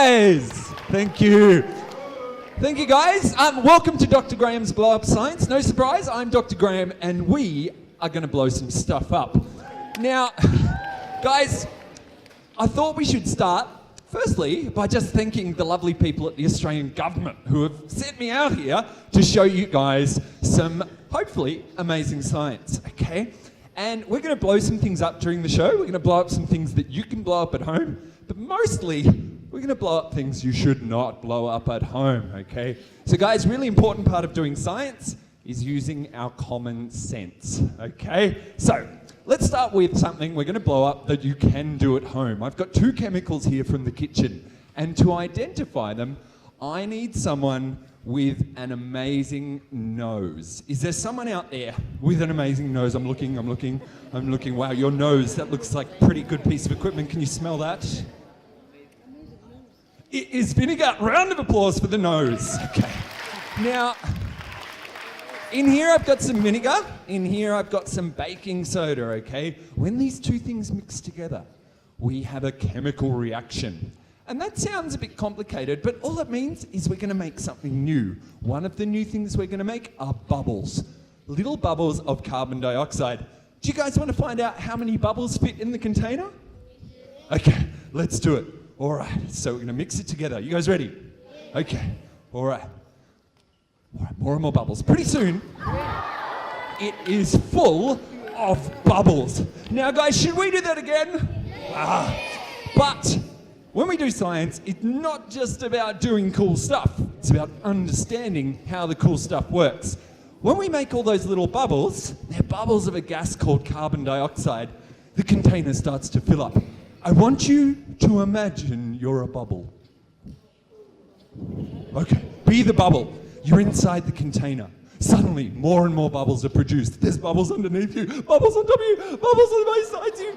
guys. Thank you. Thank you, guys. Welcome to Dr. Graham's Blowup Science. No surprise, I'm Dr. Graham, and we are going to blow some stuff up. Now, guys, I thought we should start, firstly, by just thanking the lovely people at the Australian government who have sent me out here to show you guys some, hopefully, amazing science, okay? And we're going to blow some things up during the show. We're going to blow up some things that you can blow up at home, but mostly, we're going to blow up things you should not blow up at home, okay? So guys, really important part of doing science is using our common sense, okay? So, let's start with something we're going to blow up that you can do at home. I've got two chemicals here from the kitchen, and to identify them, I need someone with an amazing nose. Is there someone out there with an amazing nose? I'm looking. Wow, your nose, that looks like a pretty good piece of equipment. Can you smell that? It is vinegar. Round of applause for the nose. Okay. Now, in here I've got some vinegar. In here I've got some baking soda, okay? When these two things mix together, we have a chemical reaction. And that sounds a bit complicated, but all it means is we're going to make something new. One of the new things we're going to make are bubbles. Little bubbles of carbon dioxide. Do you guys want to find out how many bubbles fit in the container? Okay, let's do it. All right, so we're going to mix it together. You guys ready? Okay, all right. More and more bubbles. Pretty soon, it is full of bubbles. Now, guys, should we do that again? But when we do science, it's not just about doing cool stuff. It's about understanding how the cool stuff works. When we make all those little bubbles, they're bubbles of a gas called carbon dioxide. The container starts to fill up. I want you to imagine you're a bubble. Okay, be the bubble. You're inside the container. Suddenly, more and more bubbles are produced. There's bubbles underneath you, bubbles on top of you, bubbles on both sides of you.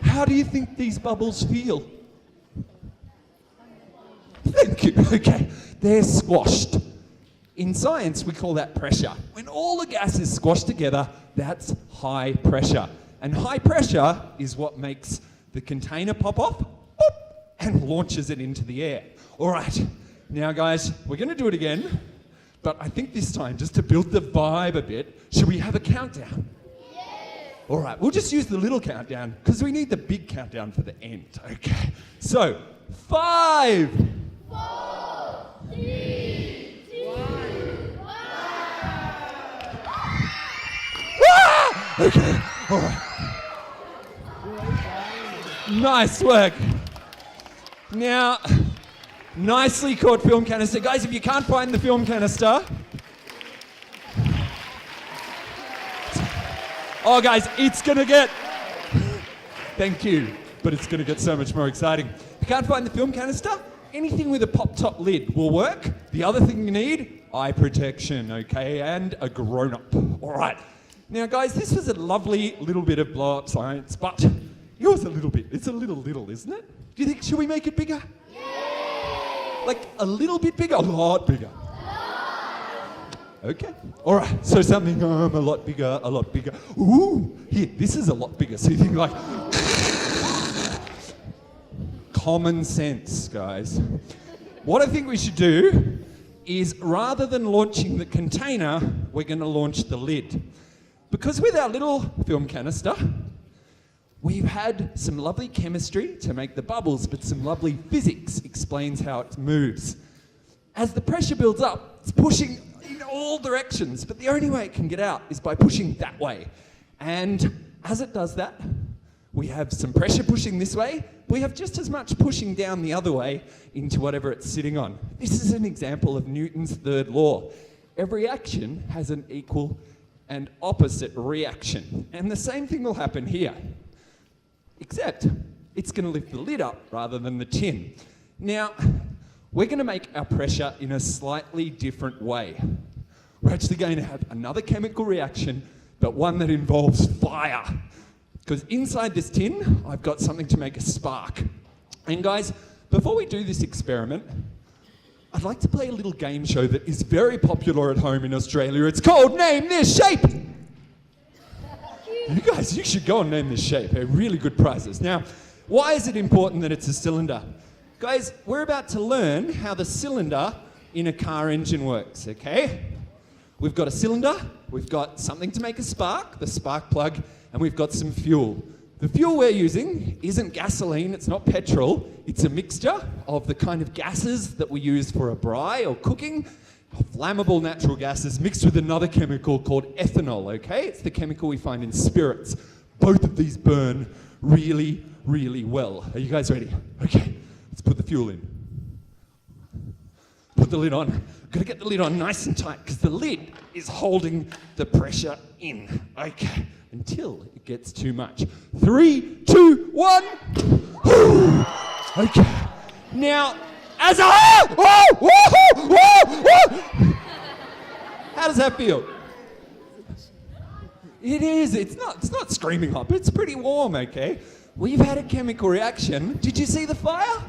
How do you think these bubbles feel? Thank you. Okay, they're squashed. In science, we call that pressure. When all the gas is squashed together, that's high pressure. And high pressure is what makes the container pop off, boop, and launches it into the air. All right, now guys, we're going to do it again, but I think this time, just to build the vibe a bit, should we have a countdown? Yes. All right, we'll just use the little countdown, because we need the big countdown for the end, okay? So, 5, 4, 3, 2, 1. Ah! Okay, all right. Nice work. Now, nicely caught film canister. Guys, if you can't find the film canister... Oh, guys, it's going to get... Thank you, but it's going to get so much more exciting. If you can't find the film canister, anything with a pop-top lid will work. The other thing you need, eye protection, okay, and a grown-up. All right. Now, guys, this was a lovely little bit of blow-up science, but... Yours a little bit. It's a little, isn't it? Do you think, should we make it bigger? Yeah. Like a little bit bigger? A lot bigger. Okay. All right. So something a lot bigger. Ooh, here, this is a lot bigger. So you think like... Common sense, guys. What I think we should do is rather than launching the container, we're going to launch the lid. Because with our little film canister, we've had some lovely chemistry to make the bubbles, but some lovely physics explains how it moves. As the pressure builds up, it's pushing in all directions, but the only way it can get out is by pushing that way. And as it does that, we have some pressure pushing this way, we have just as much pushing down the other way into whatever it's sitting on. This is an example of Newton's third law. Every action has an equal and opposite reaction. And the same thing will happen here. Except it's going to lift the lid up rather than the tin. Now, we're going to make our pressure in a slightly different way. We're actually going to have another chemical reaction, but one that involves fire. Because inside this tin, I've got something to make a spark. And guys, before we do this experiment, I'd like to play a little game show that is very popular at home in Australia. It's called Name This Shape. You guys, you should go and name this shape. They're really good prizes. Now, why is it important that it's a cylinder? Guys, we're about to learn how the cylinder in a car engine works, okay? We've got a cylinder, we've got something to make a spark, the spark plug, and we've got some fuel. The fuel we're using isn't gasoline, it's not petrol, it's a mixture of the kind of gases that we use for a braai or cooking, flammable natural gases mixed with another chemical called ethanol, okay? It's the chemical we find in spirits. Both of these burn really, really well. Are you guys ready? Okay, let's put the fuel in. Put the lid on. Gotta get the lid on nice and tight because the lid is holding the pressure in. Okay, until it gets too much. 3, 2, 1. Okay. Now, as a... How does that feel? It is. It's not screaming hot, but it's pretty warm, okay? We've had a chemical reaction. Did you see the fire?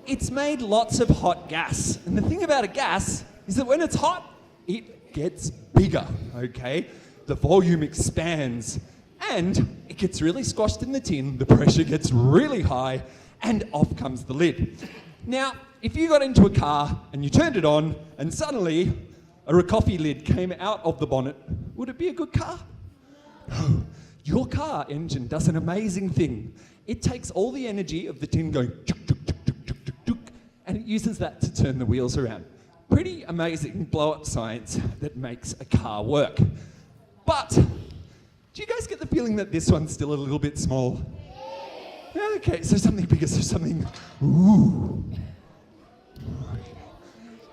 It's made lots of hot gas. And the thing about a gas is that when it's hot, it gets bigger, okay? The volume expands and it gets really squashed in the tin, the pressure gets really high, and off comes the lid. Now, if you got into a car and you turned it on and suddenly a Rakoffie lid came out of the bonnet, would it be a good car? No. Your car engine does an amazing thing. It takes all the energy of the tin going tuk, tuk, tuk, tuk, tuk, tuk, tuk, and it uses that to turn the wheels around. Pretty amazing blow-up science that makes a car work. But, do you guys get the feeling that this one's still a little bit small? Yeah, okay, so something bigger, so something... Ooh.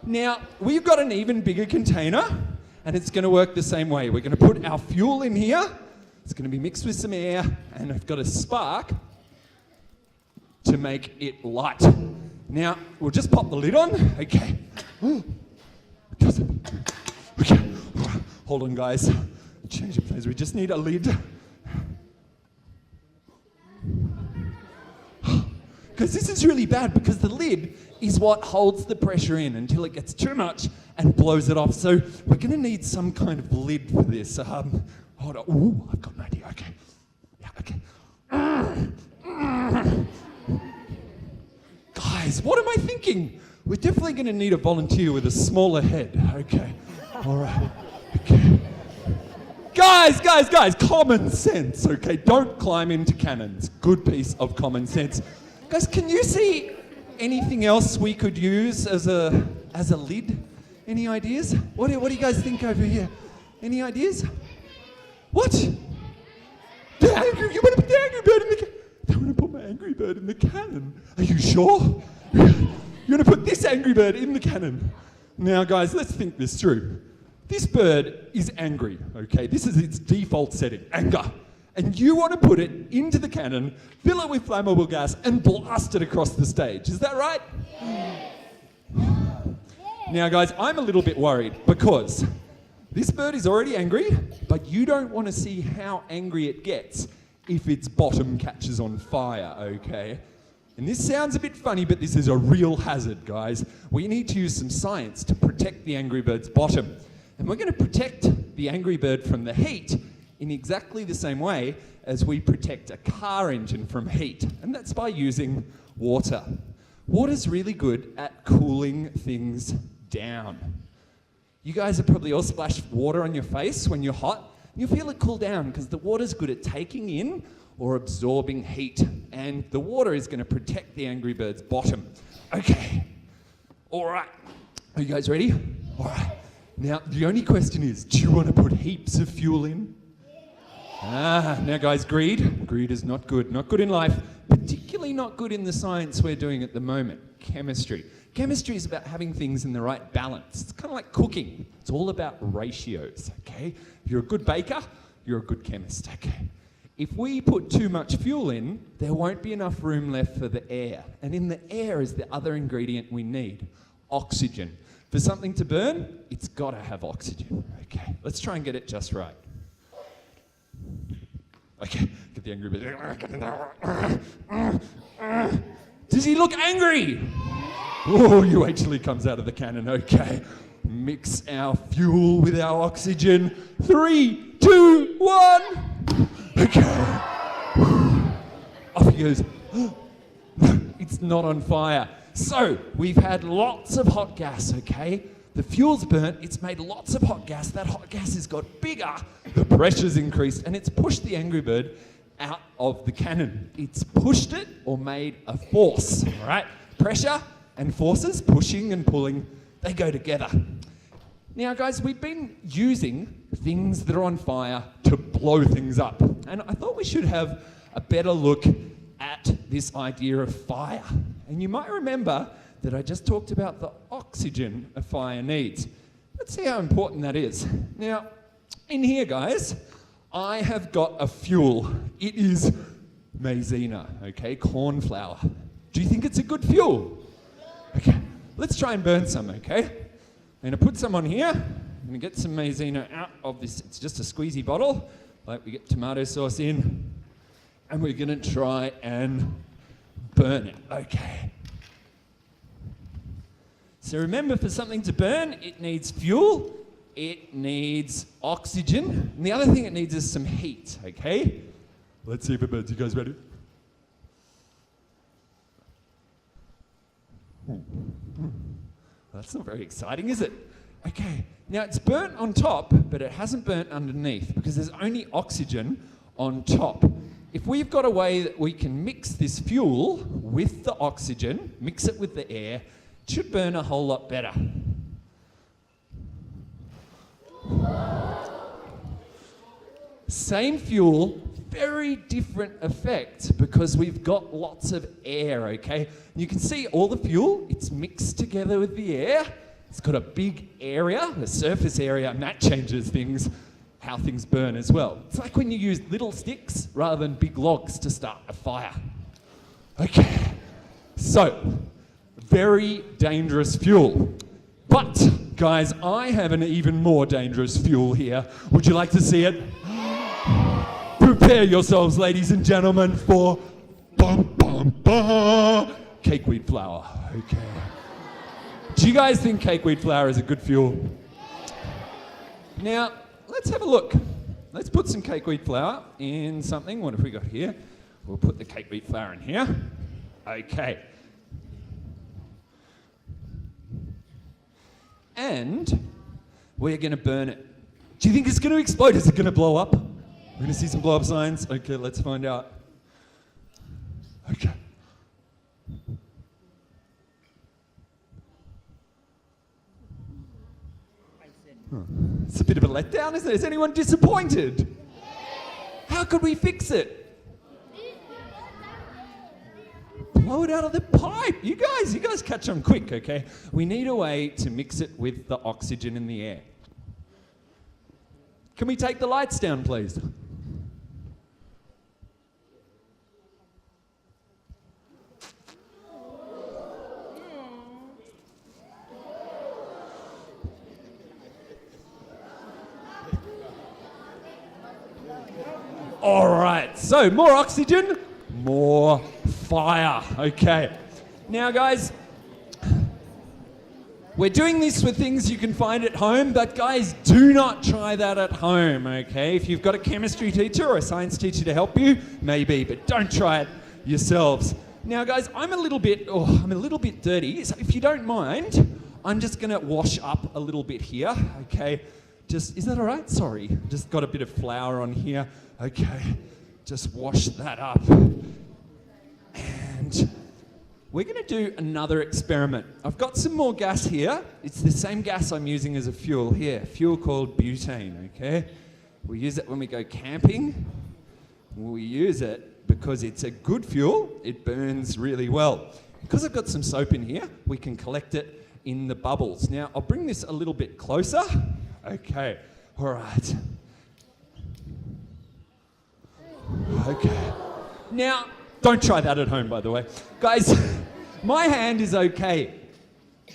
Now, we've got an even bigger container, and it's going to work the same way. We're going to put our fuel in here. It's going to be mixed with some air, and I've got a spark to make it light. Now, we'll just pop the lid on. Okay. Okay. Hold on, guys. Change it, please. We just need a lid. Because this is really bad, because the lid is what holds the pressure in until it gets too much and blows it off. So we're going to need some kind of lid for this. Hold on. Ooh, I've got an idea. Okay. Yeah, okay. Guys, what am I thinking? We're definitely going to need a volunteer with a smaller head. Okay. All right. Okay. Guys, common sense, okay? Don't climb into cannons. Good piece of common sense. Guys, can you see anything else we could use as a lid? Any ideas? What do you guys think over here? Any ideas? What? You want to put the Angry Bird in the cannon? I want to put my Angry Bird in the cannon. Are you sure? You're going to put this Angry Bird in the cannon. Now, guys, let's think this through. This bird is angry, okay? This is its default setting, anger. And you want to put it into the cannon, fill it with flammable gas, and blast it across the stage. Is that right? Yes. Now, guys, I'm a little bit worried because this bird is already angry, but you don't want to see how angry it gets if its bottom catches on fire, okay? And this sounds a bit funny, but this is a real hazard, guys. We need to use some science to protect the Angry Bird's bottom. And we're going to protect the Angry Bird from the heat in exactly the same way as we protect a car engine from heat. And that's by using water. Water's really good at cooling things down. You guys have probably all splashed water on your face when you're hot. You'll feel it cool down because the water's good at taking in or absorbing heat. And the water is going to protect the Angry Bird's bottom. Okay. All right. Are you guys ready? All right. Now, the only question is, do you want to put heaps of fuel in? Now guys, greed. Greed is not good. Not good in life. Particularly not good in the science we're doing at the moment. Chemistry. Chemistry is about having things in the right balance. It's kind of like cooking. It's all about ratios, okay? If you're a good baker, you're a good chemist, okay? If we put too much fuel in, there won't be enough room left for the air. And in the air is the other ingredient we need, oxygen. For something to burn, it's got to have oxygen. Okay, let's try and get it just right. Okay, get the Angry Bird. Does he look angry? Oh, you wait till he comes out of the cannon. Okay, mix our fuel with our oxygen. 3, 2, 1. Okay. Off he goes. not on fire. So we've had lots of hot gas, okay? The fuel's burnt, it's made lots of hot gas. That hot gas has got bigger, the pressure's increased, and it's pushed the Angry Bird out of the cannon. It's pushed it or made a force, all right? Pressure and forces, pushing and pulling, they go together. Now, guys, we've been using things that are on fire to blow things up. And I thought we should have a better look at this idea of fire. And you might remember that I just talked about the oxygen a fire needs. Let's see how important that is. Now, in here, guys, I have got a fuel. It is maizena, okay, corn flour. Do you think it's a good fuel? Okay, let's try and burn some, okay? I'm gonna put some on here. I'm gonna get some maizena out of this. It's just a squeezy bottle, like we get tomato sauce in. And we're gonna try and burn it, okay? So remember, for something to burn, it needs fuel, it needs oxygen, and the other thing it needs is some heat, okay? Let's see if it burns. You guys ready? That's not very exciting, is it? Okay, now it's burnt on top, but it hasn't burnt underneath because there's only oxygen on top. If we've got a way that we can mix this fuel with the oxygen, mix it with the air, it should burn a whole lot better. Same fuel, very different effect because we've got lots of air, okay? You can see all the fuel, it's mixed together with the air. It's got a big area, a surface area, and that changes things, how things burn as well. It's like when you use little sticks rather than big logs to start a fire. Okay, so, very dangerous fuel. But, guys, I have an even more dangerous fuel here. Would you like to see it? Prepare yourselves, ladies and gentlemen, for cake wheat flour. Okay. Do you guys think cake wheat flour is a good fuel? Now, let's have a look. Let's put some cake wheat flour in something. What have we got here? We'll put the cake wheat flour in here. Okay. And we're going to burn it. Do you think it's going to explode? Is it going to blow up? We're going to see some Blowup Science? Okay, let's find out. Okay. It's a bit of a letdown, isn't it? Is anyone disappointed? How could we fix it? Blow it out of the pipe. You guys catch on quick, okay? We need a way to mix it with the oxygen in the air. Can we take the lights down, please? All right, so more oxygen, more fire. Okay. Now, guys, we're doing this with things you can find at home, but guys, do not try that at home, okay? If you've got a chemistry teacher or a science teacher to help you, maybe, but don't try it yourselves. Now, guys, I'm a little bit dirty, so if you don't mind, I'm just gonna wash up a little bit here, okay? Is that all right? Sorry, just got a bit of flour on here. Okay, just wash that up. And we're going to do another experiment. I've got some more gas here. It's the same gas I'm using as a fuel here, fuel called butane, okay? We use it when we go camping. We use it because it's a good fuel. It burns really well. Because I've got some soap in here, we can collect it in the bubbles. Now, I'll bring this a little bit closer. Okay, all right. Okay. Now, don't try that at home, by the way. Guys, my hand is okay.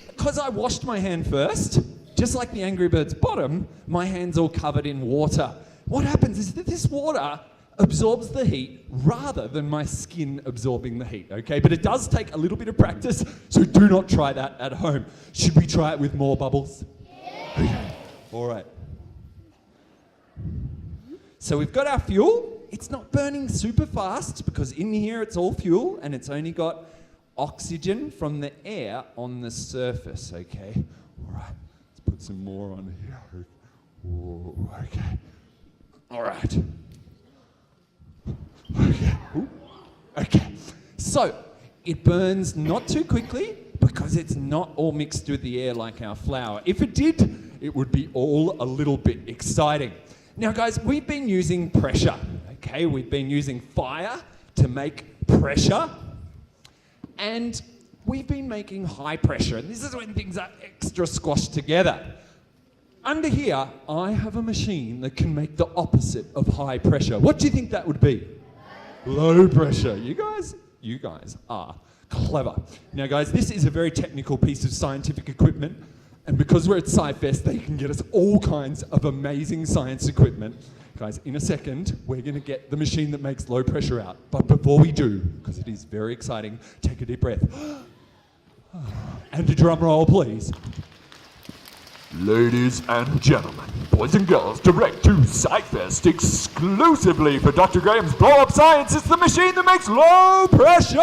Because I washed my hand first, just like the Angry Bird's bottom, my hand's all covered in water. What happens is that this water absorbs the heat rather than my skin absorbing the heat, okay? But it does take a little bit of practice, so do not try that at home. Should we try it with more bubbles? Yeah. Okay. All right. So we've got our fuel. It's not burning super fast because in here it's all fuel and it's only got oxygen from the air on the surface, okay? All right, let's put some more on here. Whoa, okay. All right. Okay. Ooh. Okay. So, it burns not too quickly because it's not all mixed with the air like our flour. If it did, it would be all a little bit exciting. Now, guys, we've been using pressure, okay? We've been using fire to make pressure, and we've been making high pressure, and this is when things are extra squashed together. Under here, I have a machine that can make the opposite of high pressure. What do you think that would be? Low pressure. You guys are clever. Now, guys, this is a very technical piece of scientific equipment, and because we're at Scifest, they can get us all kinds of amazing science equipment. Guys, in a second, we're going to get the machine that makes low pressure out. But before we do, because it is very exciting, take a deep breath. And a drum roll, please. Ladies and gentlemen, boys and girls, direct to Scifest exclusively for Dr. Graham's Blowup Science. It's the machine that makes low pressure!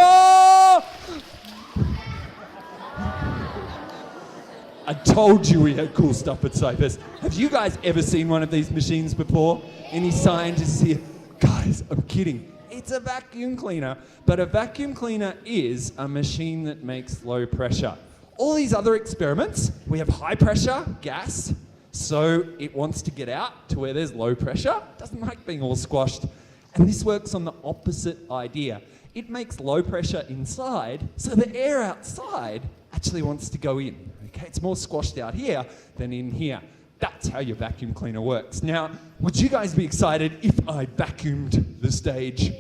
I told you we had cool stuff at Scifest. Have you guys ever seen one of these machines before? Any scientists here? Guys, I'm kidding. It's a vacuum cleaner, but a vacuum cleaner is a machine that makes low pressure. All these other experiments, we have high pressure gas, so it wants to get out to where there's low pressure. Doesn't like being all squashed. And this works on the opposite idea. It makes low pressure inside, so the air outside actually wants to go in. Okay, it's more squashed out here than in here. That's how your vacuum cleaner works. Now, would you guys be excited if I vacuumed the stage?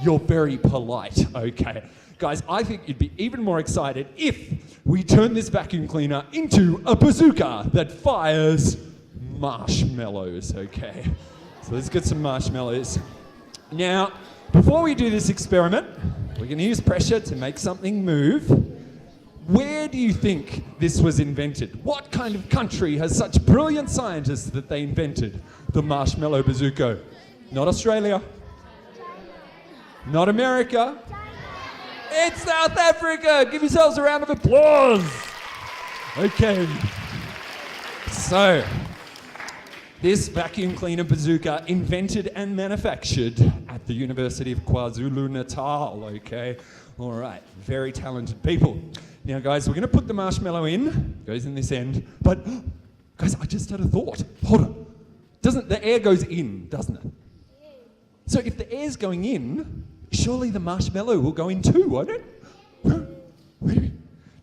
You're very polite, okay. Guys, I think you'd be even more excited if we turn this vacuum cleaner into a bazooka that fires marshmallows, okay? So let's get some marshmallows. Now, before we do this experiment, we're going to use pressure to make something move. Where do you think this was invented? What kind of country has such brilliant scientists that they invented the marshmallow bazooka? Not Australia. Not America. It's South Africa! Give yourselves a round of applause! Okay. So, this vacuum cleaner bazooka invented and manufactured at the University of KwaZulu-Natal, okay? All right, very talented people. Now, guys, we're going to put the marshmallow in. Goes in this end. But, guys, I just had a thought. Hold on. The air goes in, doesn't it? So if the air's going in, surely the marshmallow will go in too, won't it?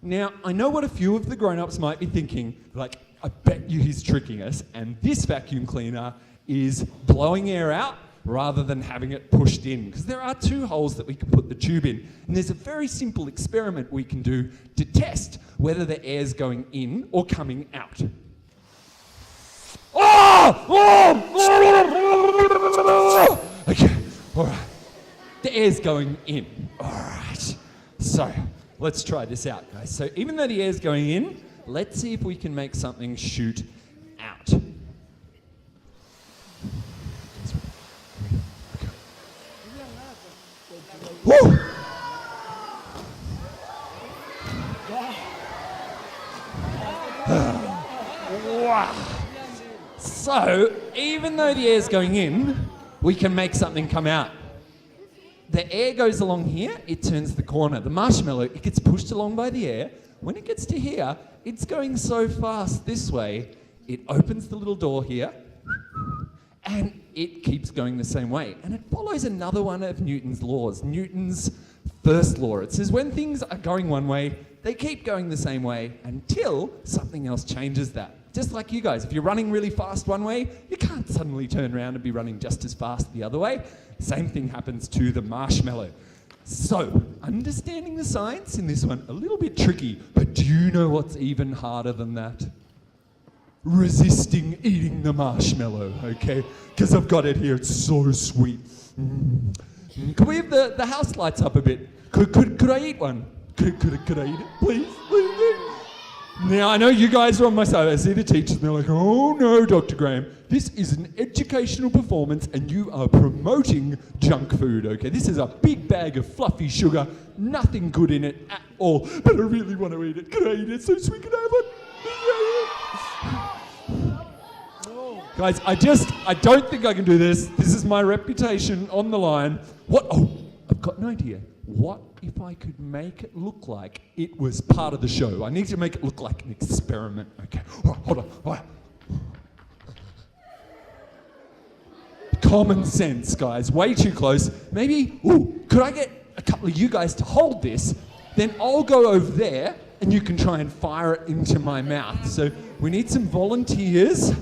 Now, I know what a few of the grown-ups might be thinking, like, I bet you he's tricking us, and this vacuum cleaner is blowing air out rather than having it pushed in, because there are two holes that we can put the tube in, and there's a very simple experiment we can do to test whether the air's going in or coming out. Okay, all right. The air's going in. All right. So, let's try this out, guys. So, even though the air's going in, let's see if we can make something shoot out. Woo! Wow. So, even though the air's going in, we can make something come out. The air goes along here, it turns the corner. The marshmallow, it gets pushed along by the air. When it gets to here, it's going so fast this way, it opens the little door here, and it keeps going the same way. And it follows another one of Newton's laws, Newton's first law. It says when things are going one way, they keep going the same way until something else changes that. Just like you guys, if you're running really fast one way, you can't suddenly turn around and be running just as fast the other way. Same thing happens to the marshmallow. So, understanding the science in this one, a little bit tricky, but do you know what's even harder than that? Resisting eating the marshmallow, okay? Because I've got it here, it's so sweet. Could we have the house lights up a bit? Could I eat one? Could I eat it? Please? Now, I know you guys are on my side. I see the teachers and they're like, oh no, Dr. Graham, this is an educational performance and you are promoting junk food, okay? This is a big bag of fluffy sugar, nothing good in it at all, but I really want to eat it. Can I eat it so we can have it? Guys, I don't think I can do this. This is my reputation on the line. What? Oh, I've got an idea. What if I could make it look like it was part of the show? I need to make it look like an experiment. Okay, all right, hold on. All right. Common sense, guys. Way too close. Maybe, could I get a couple of you guys to hold this? Then I'll go over there and you can try and fire it into my mouth. So we need some volunteers.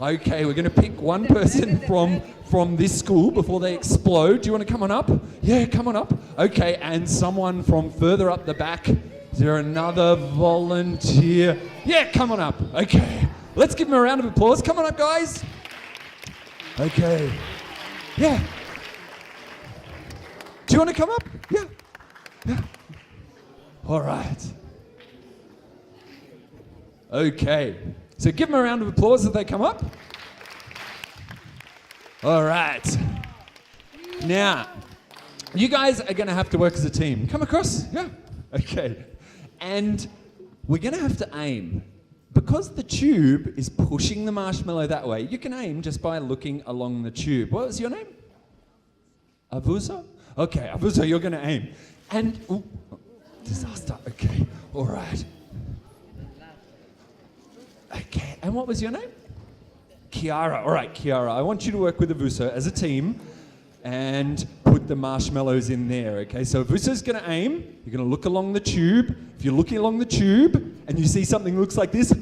Okay, we're going to pick one person from this school before they explode. Do you want to come on up? Yeah, come on up. Okay, and someone from further up the back. Is there another volunteer? Yeah, come on up. Okay, let's give them a round of applause. Come on up, guys. Okay. Yeah. Do you want to come up? Yeah. Yeah. All right. Okay. So give them a round of applause as they come up. All right. Now, you guys are going to have to work as a team. Come across? Yeah. Okay. And we're going to have to aim. Because the tube is pushing the marshmallow that way, you can aim just by looking along the tube. What was your name? Avuso? Okay, Avuso, you're going to aim. And, disaster. Okay. All right. Okay, and what was your name? Kiara. All right, Kiara, I want you to work with Avuso as a team and put the marshmallows in there, okay? So Avuso's going to aim. You're going to look along the tube. If you're looking along the tube and you see something looks like this,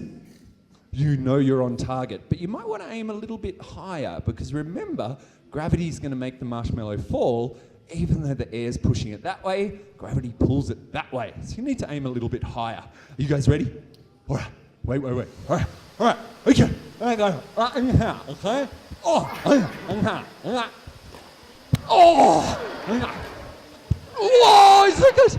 you know you're on target. But you might want to aim a little bit higher because remember, gravity is going to make the marshmallow fall. Even though the air's pushing it that way, gravity pulls it that way. So you need to aim a little bit higher. Are you guys ready? All right. Wait. All right. Okay. I go in here, okay? Oh, it's like this.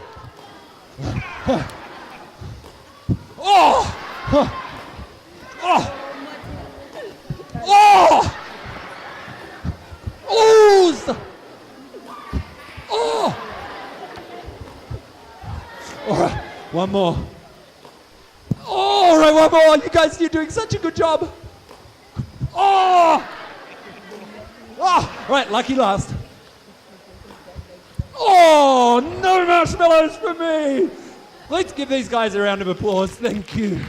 All right, one more. All right, one more. You guys, you're doing such a good job. Right, lucky last. Oh, no marshmallows for me. Let's give these guys a round of applause. Thank you.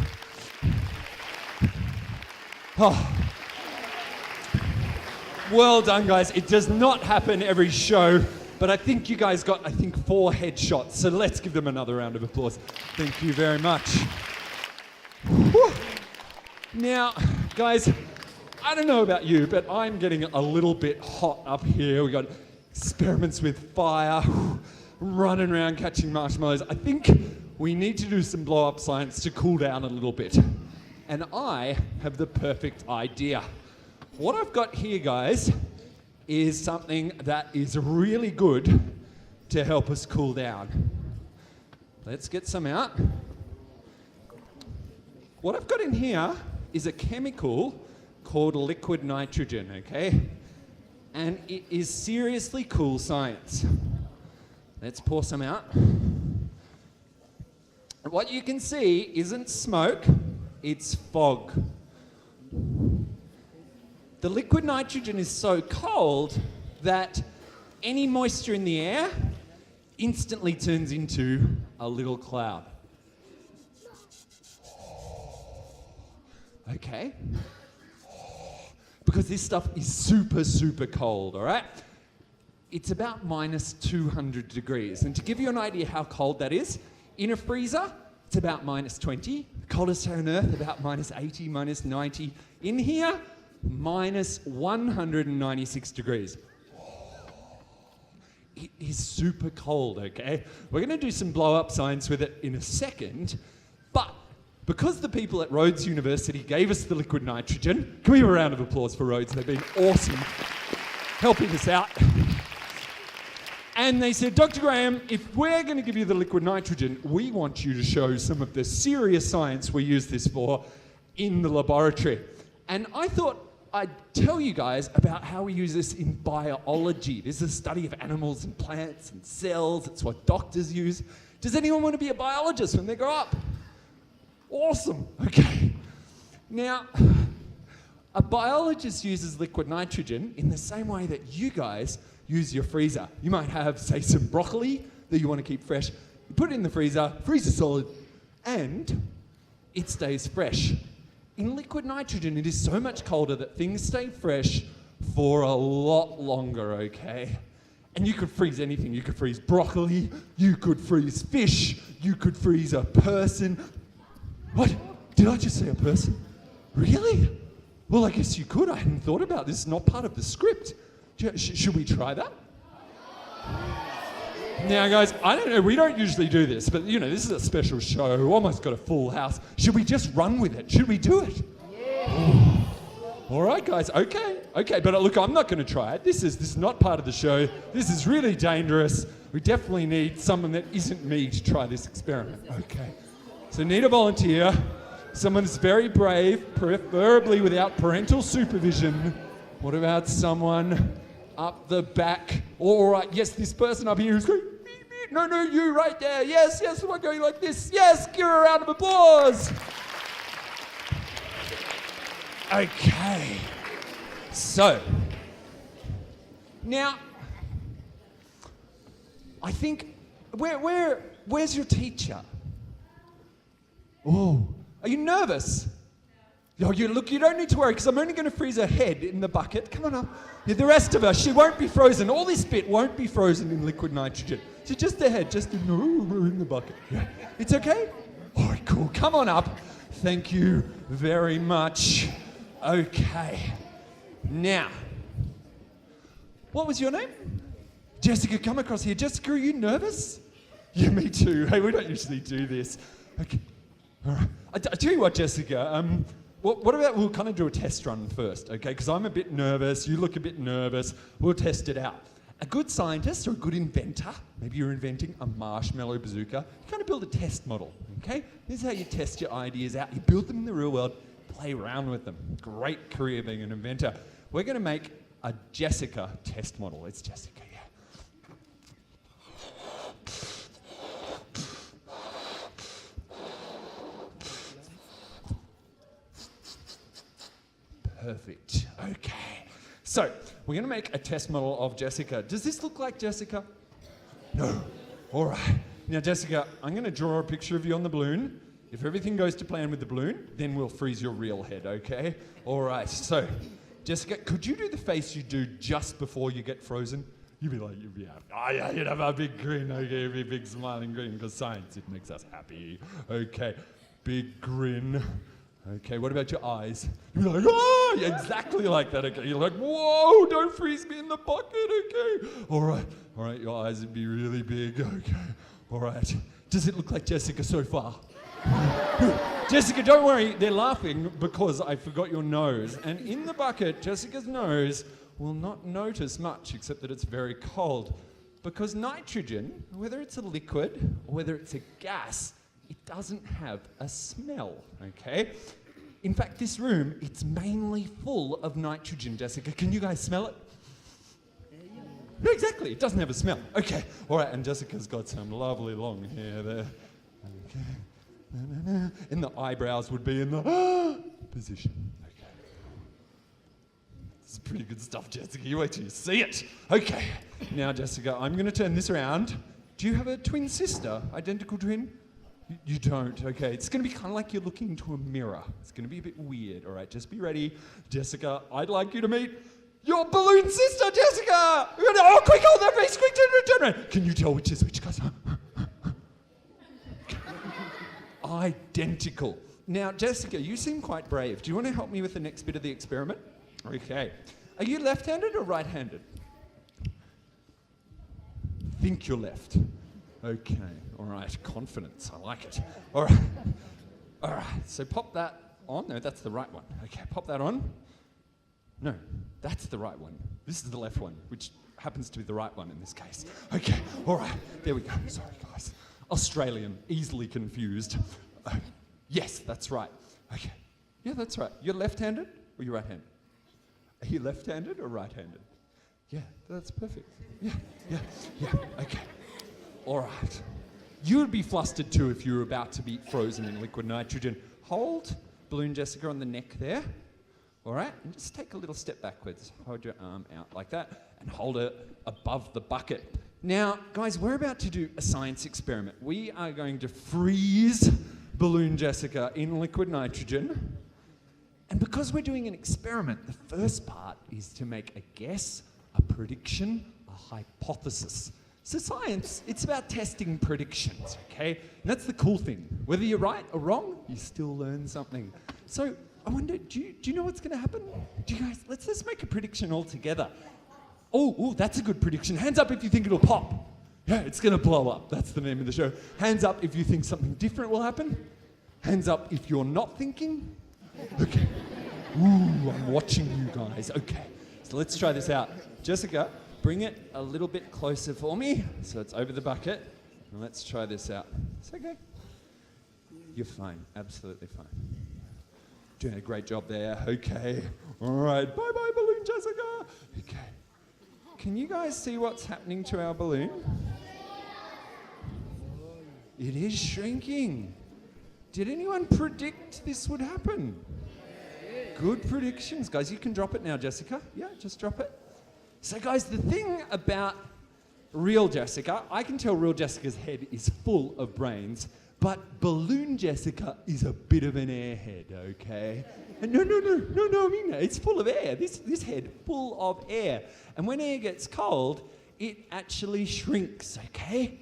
Well done, guys. It does not happen every show, but I think you guys got, 4 headshots. So let's give them another round of applause. Thank you very much. Whew. Now, guys, I don't know about you, but I'm getting a little bit hot up here. We got experiments with fire, running around catching marshmallows. I think we need to do some blow-up science to cool down a little bit. And I have the perfect idea. What I've got here, guys, is something that is really good to help us cool down. Let's get some out. What I've got in here is a chemical called liquid nitrogen, okay? And it is seriously cool science. Let's pour some out. And what you can see isn't smoke, it's fog. The liquid nitrogen is so cold that any moisture in the air instantly turns into a little cloud. Okay? Because this stuff is super, super cold, all right? It's about minus 200 degrees. And to give you an idea how cold that is, in a freezer, it's about minus 20. Coldest air on Earth, about minus 80, minus 90. In here, minus 196 degrees. It is super cold, okay? We're going to do some blow-up science with it in a second, but because the people at Rhodes University gave us the liquid nitrogen, can we have a round of applause for Rhodes? They've been awesome helping us out. And they said, Dr. Graham, if we're going to give you the liquid nitrogen, we want you to show some of the serious science we use this for in the laboratory. And I thought I'd tell you guys about how we use this in biology. This is a study of animals and plants and cells. It's what doctors use. Does anyone want to be a biologist when they grow up? Awesome. Okay. Now, a biologist uses liquid nitrogen in the same way that you guys use your freezer. You might have, say, some broccoli that you want to keep fresh. You put it in the freezer solid, and it stays fresh. In liquid nitrogen, it is so much colder that things stay fresh for a lot longer, okay? And you could freeze anything. You could freeze broccoli, you could freeze fish, you could freeze a person. What? Did I just say a person? Really? Well, I guess you could. I hadn't thought about this. It's not part of the script. Should we try that? Now, guys, I don't know. We don't usually do this, but, you know, this is a special show. We almost got a full house. Should we just run with it? Should we do it? Yeah. All right, guys. Okay. But look, I'm not going to try it. This is not part of the show. This is really dangerous. We definitely need someone that isn't me to try this experiment. Okay. So need a volunteer. Someone that's very brave, preferably without parental supervision. What about someone up the back? All right, yes, this person up here who's going, beep, beep. No, you right there. Yes, the one going like this. Yes, give her a round of applause. Okay. So, now, I think, where's your teacher? Oh, are you nervous? Oh, you don't need to worry, because I'm only going to freeze her head in the bucket. Come on up. Yeah, the rest of her, she won't be frozen. All this bit won't be frozen in liquid nitrogen. So just the head, just in the bucket. Yeah. It's okay? All right, cool. Come on up. Thank you very much. Okay. Now, what was your name? Jessica, come across here. Jessica, are you nervous? Yeah, me too. Hey, we don't usually do this. Okay. All right. I tell you what, Jessica, what about we'll kind of do a test run first, okay? Because I'm a bit nervous, you look a bit nervous. We'll test it out. A good scientist or a good inventor, maybe you're inventing a marshmallow bazooka, you kind of build a test model, okay? This is how you test your ideas out. You build them in the real world, play around with them. Great career being an inventor. We're going to make a Jessica test model. It's Jessica, yeah. Perfect. Okay. So, we're going to make a test model of Jessica. Does this look like Jessica? No. All right. Now, Jessica, I'm going to draw a picture of you on the balloon. If everything goes to plan with the balloon, then we'll freeze your real head, okay? All right. So, Jessica, could you do the face you do just before you get frozen? You'd have a big grin, okay? A big smiling grin, because science, it makes us happy. Okay. Big grin. Okay, what about your eyes? You're like, oh, yeah, exactly like that, okay? You're like, whoa, don't freeze me in the bucket, okay? All right, your eyes would be really big, okay? All right. Does it look like Jessica so far? Jessica, don't worry, they're laughing because I forgot your nose. And in the bucket, Jessica's nose will not notice much, except that it's very cold. Because nitrogen, whether it's a liquid or whether it's a gas, it doesn't have a smell, okay? In fact, this room, it's mainly full of nitrogen, Jessica. Can you guys smell it? No, exactly. It doesn't have a smell. Okay. All right, and Jessica's got some lovely long hair there. Okay. And the eyebrows would be in the position. Okay. This is pretty good stuff, Jessica. You wait till you see it. Okay. Now, Jessica, I'm going to turn this around. Do you have a twin sister? Identical twin? You don't, okay. It's going to be kind of like you're looking into a mirror. It's going to be a bit weird, all right? Just be ready. Jessica, I'd like you to meet your balloon sister, Jessica! Oh, quick, hold that face, quick, turn around. Can you tell which is which, guys? Identical. Now, Jessica, you seem quite brave. Do you want to help me with the next bit of the experiment? Okay. Are you left-handed or right-handed? Think you're left. Okay, all right, confidence, I like it. All right, so pop that on. No, that's the right one. Okay, pop that on. No, that's the right one. This is the left one, which happens to be the right one in this case. Okay, all right, there we go. Sorry, guys. Australian, easily confused. Yes, that's right. Okay, yeah, that's right. You're left-handed or you're right-handed? Are you left-handed or right-handed? Yeah, that's perfect. Yeah, okay. All right. You would be flustered too if you were about to be frozen in liquid nitrogen. Hold Balloon Jessica on the neck there. All right, and just take a little step backwards. Hold your arm out like that and hold it above the bucket. Now, guys, we're about to do a science experiment. We are going to freeze Balloon Jessica in liquid nitrogen. And because we're doing an experiment, the first part is to make a guess, a prediction, a hypothesis. So science, it's about testing predictions, okay? And that's the cool thing. Whether you're right or wrong, you still learn something. So I wonder, do you know what's going to happen? Do you guys, let's make a prediction all together. Oh, that's a good prediction. Hands up if you think it'll pop. Yeah, it's going to blow up. That's the name of the show. Hands up if you think something different will happen. Hands up if you're not thinking. Okay. Ooh, I'm watching you guys. Okay, so let's try this out. Jessica, bring it a little bit closer for me. So it's over the bucket. And let's try this out. It's okay. You're fine. Absolutely fine. Doing a great job there. Okay. All right. Bye-bye, Balloon Jessica. Okay. Can you guys see what's happening to our balloon? It is shrinking. Did anyone predict this would happen? Good predictions. Guys, you can drop it now, Jessica. Yeah, just drop it. So, guys, the thing about real Jessica, I can tell real Jessica's head is full of brains, but Balloon Jessica is a bit of an airhead, okay? And no, I mean, it's full of air. This head full of air. And when air gets cold, it actually shrinks, okay?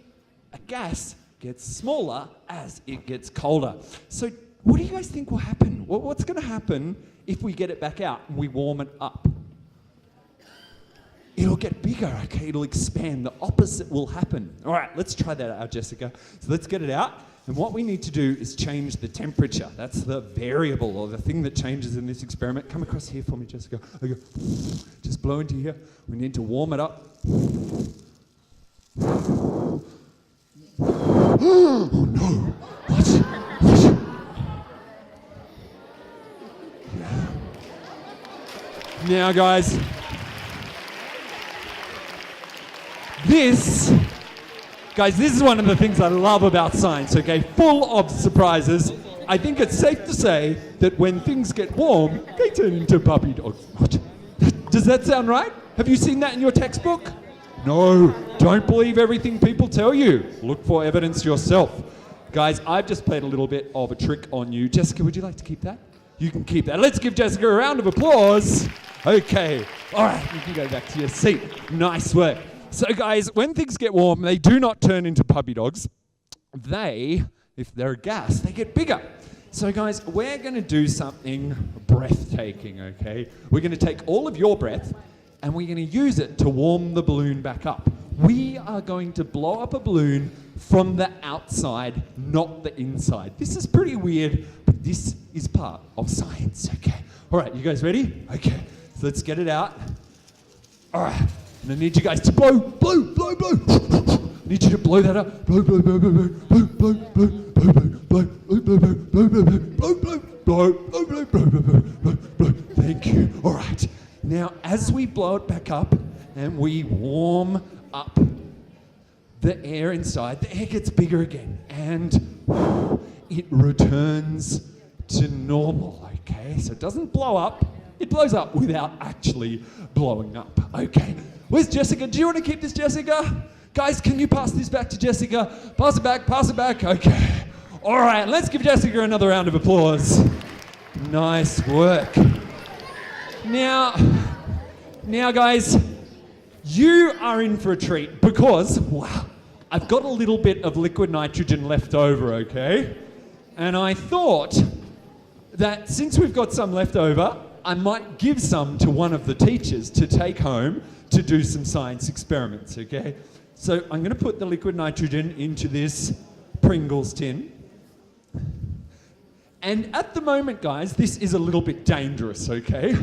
A gas gets smaller as it gets colder. So what do you guys think will happen? What's going to happen if we get it back out and we warm it up? It'll get bigger, okay? It'll expand. The opposite will happen. All right, let's try that out, Jessica. So let's get it out. And what we need to do is change the temperature. That's the variable or the thing that changes in this experiment. Come across here for me, Jessica. Okay. Just blow into here. We need to warm it up. Oh no! What? Yeah. Now, guys, this is one of the things I love about science, okay? Full of surprises. I think it's safe to say that when things get warm, they turn into puppy dogs. What? Does that sound right? Have you seen that in your textbook? No, don't believe everything people tell you. Look for evidence yourself. Guys, I've just played a little bit of a trick on you. Jessica, would you like to keep that? You can keep that. Let's give Jessica a round of applause. Okay, all right, you can go back to your seat. Nice work. So guys, when things get warm, they do not turn into puppy dogs. They, if they're a gas, they get bigger. So guys, we're going to do something breathtaking, okay? We're going to take all of your breath and we're going to use it to warm the balloon back up. We are going to blow up a balloon from the outside, not the inside. This is pretty weird, but this is part of science, okay? All right, you guys ready? Okay, so let's get it out. All right. And I need you guys to blow. I need you to blow that up. Blow. Thank you. All right. Now, as we blow it back up and we warm up the air inside, the air gets bigger again and it returns to normal, okay? So it doesn't blow up. It blows up without actually blowing up, okay? Where's Jessica? Do you want to keep this, Jessica? Guys, can you pass this back to Jessica? Pass it back. Okay. All right, let's give Jessica another round of applause. Nice work. Now, guys, you are in for a treat because, wow, I've got a little bit of liquid nitrogen left over, okay? And I thought that since we've got some left over, I might give some to one of the teachers to take home to do some science experiments, okay? So I'm going to put the liquid nitrogen into this Pringles tin. And at the moment, guys, this is a little bit dangerous, okay?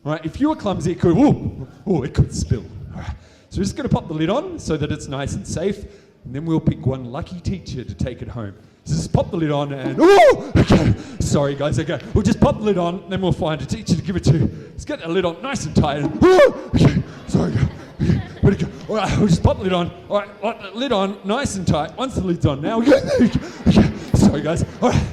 All right, if you were clumsy, it could, it could spill. All right. So we're just going to pop the lid on so that it's nice and safe, and then we'll pick one lucky teacher to take it home. So just pop the lid on and, oh, okay, sorry guys, okay. We'll just pop the lid on, then we'll find a teacher to give it to. Let's get the lid on nice and tight. And, oh, okay, sorry guys. Okay, where'd it go? All right, we'll just pop the lid on. All right, the lid on, nice and tight. Once the lid's on, now, okay, sorry guys. All right,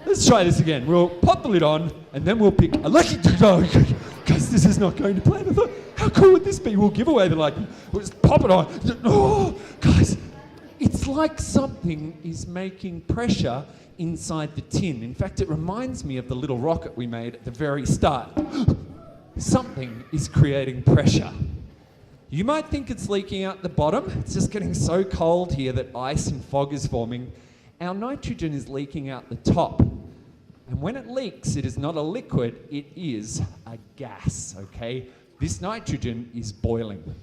let's try this again. We'll pop the lid on, and then we'll pick a lucky teacher. Oh, okay. Guys, this is not going to plan. I thought, how cool would this be? We'll give away the lucky. We'll just pop it on. Oh, guys. It's like something is making pressure inside the tin. In fact, it reminds me of the little rocket we made at the very start. Something is creating pressure. You might think it's leaking out the bottom. It's just getting so cold here that ice and fog is forming. Our nitrogen is leaking out the top. And when it leaks, it is not a liquid, it is a gas, okay? This nitrogen is boiling,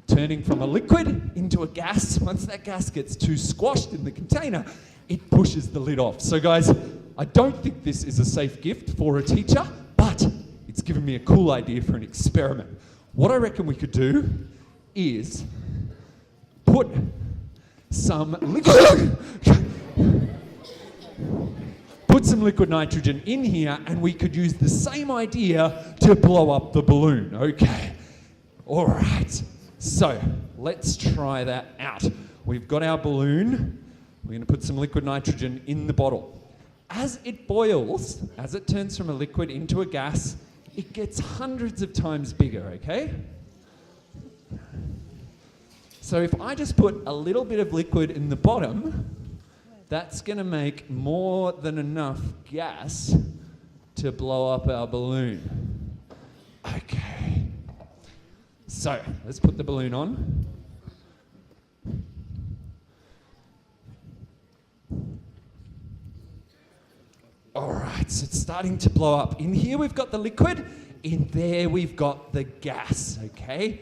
turning from a liquid into a gas. Once that gas gets too squashed in the container, it pushes the lid off. So guys, I don't think this is a safe gift for a teacher, but it's given me a cool idea for an experiment. What I reckon we could do is put some liquid nitrogen in here, and we could use the same idea to blow up the balloon. Okay, all right. So let's try that out. We've got our balloon. We're going to put some liquid nitrogen in the bottle. As it boils, as it turns from a liquid into a gas, it gets hundreds of times bigger, okay? So if I just put a little bit of liquid in the bottom, that's going to make more than enough gas to blow up our balloon. Okay. So let's put the balloon on. All right, so it's starting to blow up. In here we've got the liquid, in there we've got the gas, okay?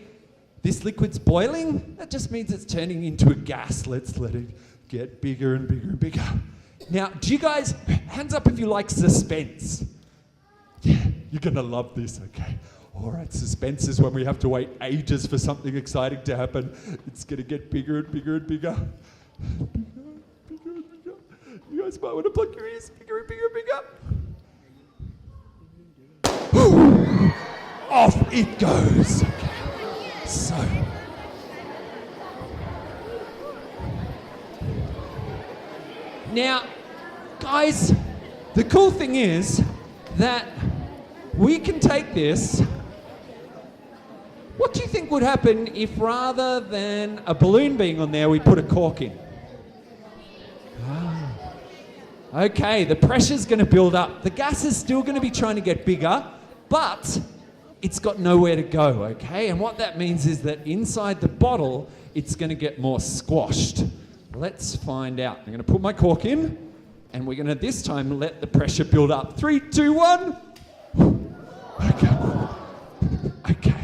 This liquid's boiling, that just means it's turning into a gas. Let's let it get bigger and bigger and bigger. Now, do you guys, hands up if you like suspense. Yeah, you're gonna love this, okay? All right, suspense is when we have to wait ages for something exciting to happen. It's gonna get bigger and bigger and bigger. Bigger and bigger. You guys might want to plug your ears. Bigger and bigger and bigger. Off it goes. Okay. So. Now, guys, the cool thing is that we can take this. What do you think would happen if rather than a balloon being on there, we put a cork in? Okay, the pressure's going to build up. The gas is still going to be trying to get bigger, but it's got nowhere to go, okay? And what that means is that inside the bottle, it's going to get more squashed. Let's find out. I'm going to put my cork in, and we're going to this time let the pressure build up. 3, 2, 1. Okay. Okay.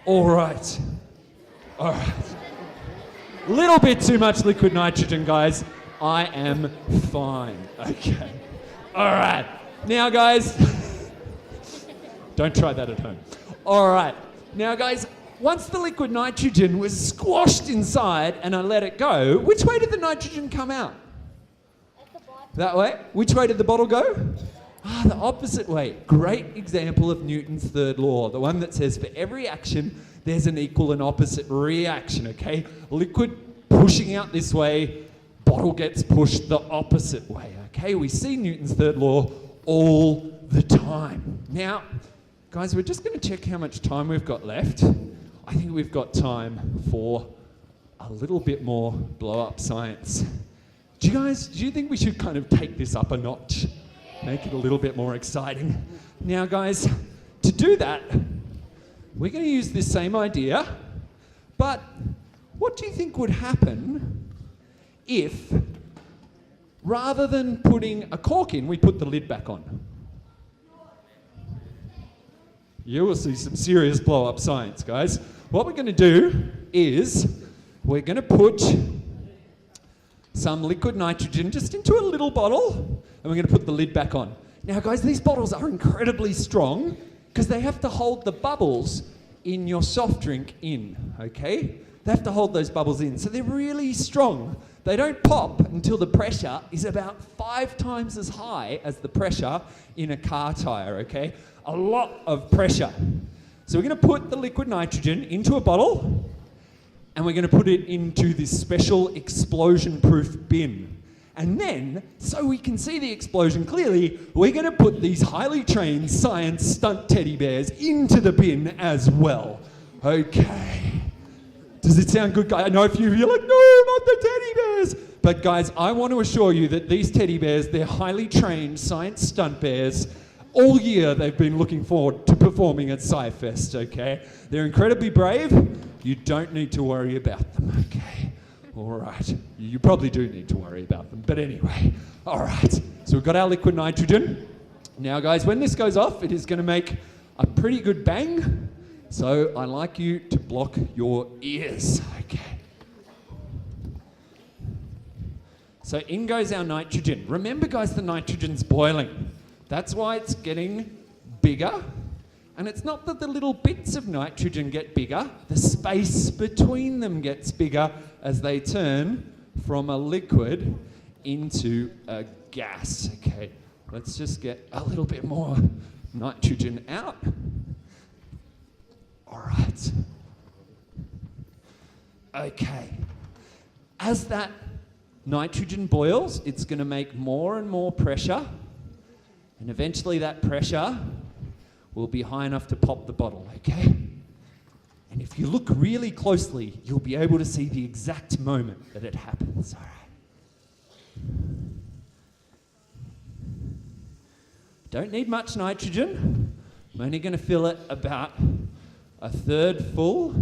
All right. All right. Little bit too much liquid nitrogen, guys. I am fine. Okay. All right. Now, guys, don't try that at home. All right. Now, guys, once the liquid nitrogen was squashed inside and I let it go, which way did the nitrogen come out? At the bottom. That way? Which way did the bottle go? Ah, the opposite way. Great example of Newton's third law, the one that says for every action, there's an equal and opposite reaction, okay? Liquid pushing out this way, bottle gets pushed the opposite way, okay? We see Newton's third law all the time. Now, guys, we're just going to check how much time we've got left. I think we've got time for a little bit more blow-up science. Do you think we should kind of take this up a notch? Make it a little bit more exciting. Now, guys, to do that, we're going to use this same idea, but what do you think would happen if, rather than putting a cork in, we put the lid back on? You will see some serious blow-up science, guys. What we're going to do is we're going to put some liquid nitrogen just into a little bottle, and we're going to put the lid back on. Now, guys, these bottles are incredibly strong because they have to hold the bubbles in your soft drink in, okay? They have to hold those bubbles in. So they're really strong. They don't pop until the pressure is about 5 times as high as the pressure in a car tire, okay? A lot of pressure. So we're going to put the liquid nitrogen into a bottle, and we're going to put it into this special explosion-proof bin. And then, so we can see the explosion clearly, we're going to put these highly trained science stunt teddy bears into the bin as well. Okay. Does it sound good, guys? I know a few of you are like, no, not the teddy bears. But guys, I want to assure you that these teddy bears, they're highly trained science stunt bears. All year they've been looking forward to performing at Scifest, okay? They're incredibly brave. You don't need to worry about them, okay? All right. You probably do need to worry about them, but anyway. All right. So we've got our liquid nitrogen. Now, guys, when this goes off, it is going to make a pretty good bang. So I'd like you to block your ears, okay? So in goes our nitrogen. Remember, guys, the nitrogen's boiling. That's why it's getting bigger. And it's not that the little bits of nitrogen get bigger, the space between them gets bigger as they turn from a liquid into a gas. Okay, let's just get a little bit more nitrogen out. All right. Okay. As that nitrogen boils, it's going to make more and more pressure, and eventually that pressure will be high enough to pop the bottle, okay? And if you look really closely, you'll be able to see the exact moment that it happens, all right? Don't need much nitrogen. I'm only going to fill it about 1/3 full,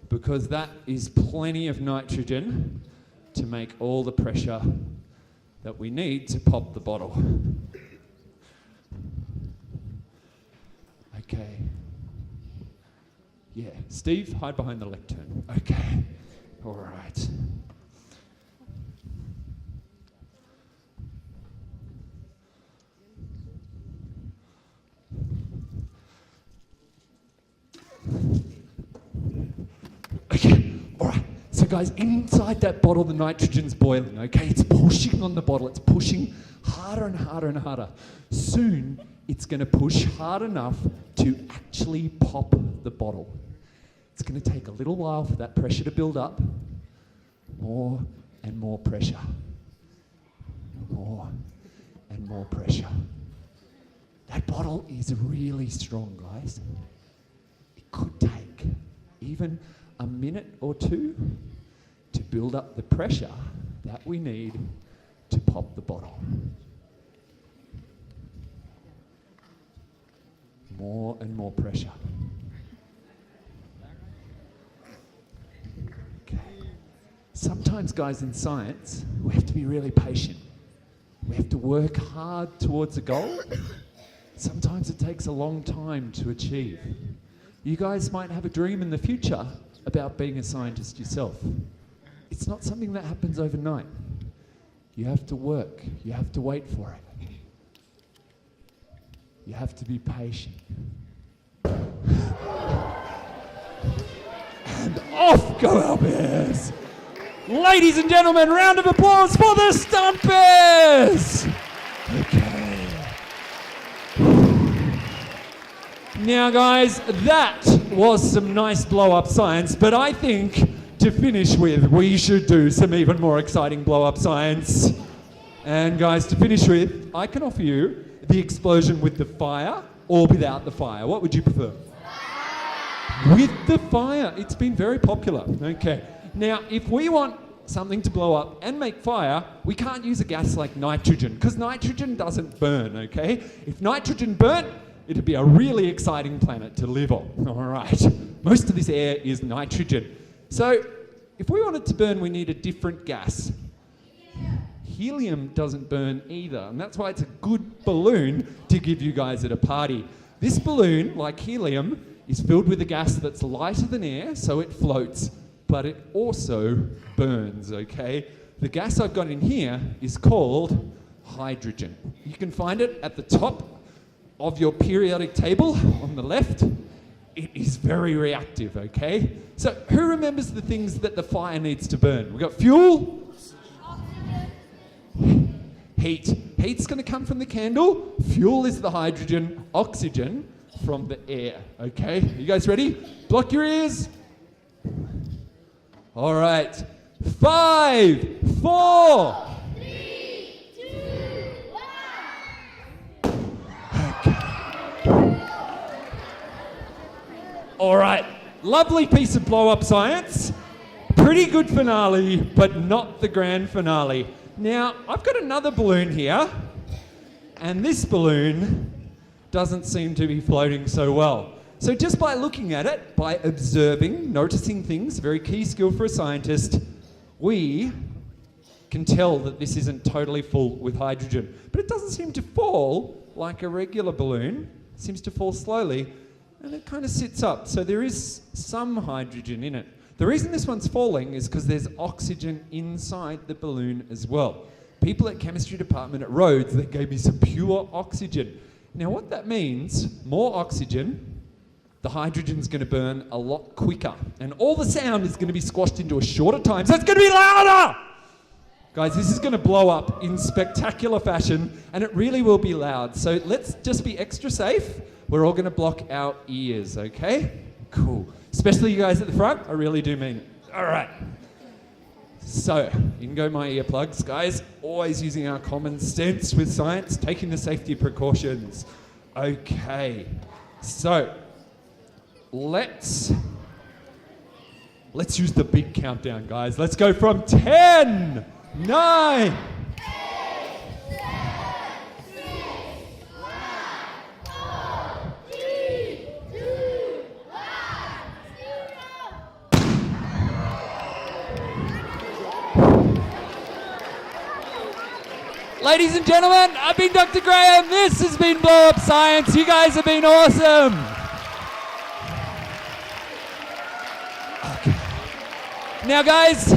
because that is plenty of nitrogen to make all the pressure that we need to pop the bottle. Okay. Yeah, Steve, hide behind the lectern. Okay. All right. Okay, all right. So guys, inside that bottle, the nitrogen's boiling, okay? It's pushing on the bottle. It's pushing harder and harder and harder. Soon, it's going to push hard enough to actually pop the bottle. It's going to take a little while for that pressure to build up. More and more pressure. More and more pressure. That bottle is really strong, guys. It could take even a minute or 2 to build up the pressure that we need to pop the bottle. More and more pressure. Okay. Sometimes, guys, in science, we have to be really patient. We have to work hard towards a goal. Sometimes it takes a long time to achieve. You guys might have a dream in the future about being a scientist yourself. It's not something that happens overnight. You have to work. You have to wait for it. You have to be patient. And off go our bears! Ladies and gentlemen, round of applause for the Stunt Bears! Okay. Now guys, that was some nice blow-up science, but I think to finish with, we should do some even more exciting blow-up science. And guys, to finish with, I can offer you the explosion with the fire or without the fire. What would you prefer? With the fire. It's been very popular. Okay. Now, if we want something to blow up and make fire, we can't use a gas like nitrogen, because nitrogen doesn't burn, okay? If nitrogen burnt, it'd be a really exciting planet to live on. All right. Most of this air is nitrogen. So, if we want it to burn, we need a different gas. Helium doesn't burn either, and that's why it's a good balloon to give you guys at a party. This balloon, like helium, is filled with a gas that's lighter than air, so it floats, but it also burns, okay? The gas I've got in here is called hydrogen. You can find it at the top of your periodic table on the left, it is very reactive, okay? So who remembers the things that the fire needs to burn? We've got fuel, heat. Heat's going to come from the candle. Fuel is the hydrogen, oxygen from the air, okay? You guys ready? Block your ears. All right. 5, 4. 3, 2, 1. All right. Lovely piece of blow-up science. Pretty good finale, but not the grand finale. Now, I've got another balloon here, and this balloon doesn't seem to be floating so well. So just by looking at it, by observing, noticing things, very key skill for a scientist, we can tell that this isn't totally full with hydrogen. But it doesn't seem to fall like a regular balloon. It seems to fall slowly, and it kind of sits up. So there is some hydrogen in it. The reason this one's falling is because there's oxygen inside the balloon as well. People at chemistry department at Rhodes, they gave me some pure oxygen. Now what that means, more oxygen, the hydrogen's going to burn a lot quicker. And all the sound is going to be squashed into a shorter time, so it's going to be louder! Guys, this is going to blow up in spectacular fashion, and it really will be loud. So let's just be extra safe. We're all going to block our ears, okay? Cool. Especially you guys at the front, I really do mean it. All right. So, in go my earplugs, guys. Always using our common sense with science, taking the safety precautions. Okay. So, let's use the big countdown, guys. Let's go from 10, 9, Ladies and gentlemen, I've been Dr. Graham. This has been Blowup Science. You guys have been awesome. Okay. Now, guys,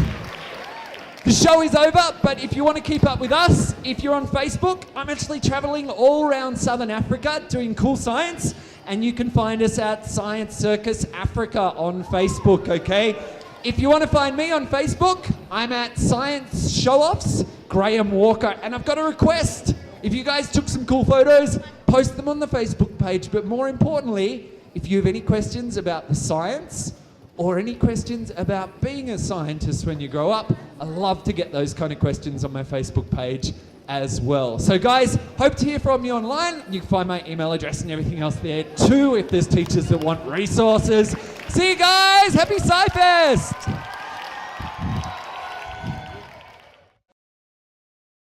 the show is over, but if you want to keep up with us, if you're on Facebook, I'm actually traveling all around Southern Africa doing cool science, and you can find us at Science Circus Africa on Facebook, okay? If you want to find me on Facebook, I'm at Science Show-Offs, Graham Walker, and I've got a request. If you guys took some cool photos, post them on the Facebook page, but more importantly, if you have any questions about the science or any questions about being a scientist when you grow up, I love to get those kind of questions on my Facebook page as well. So guys, hope to hear from you online. You can find my email address and everything else there too if there's teachers that want resources. See you guys, happy Scifest!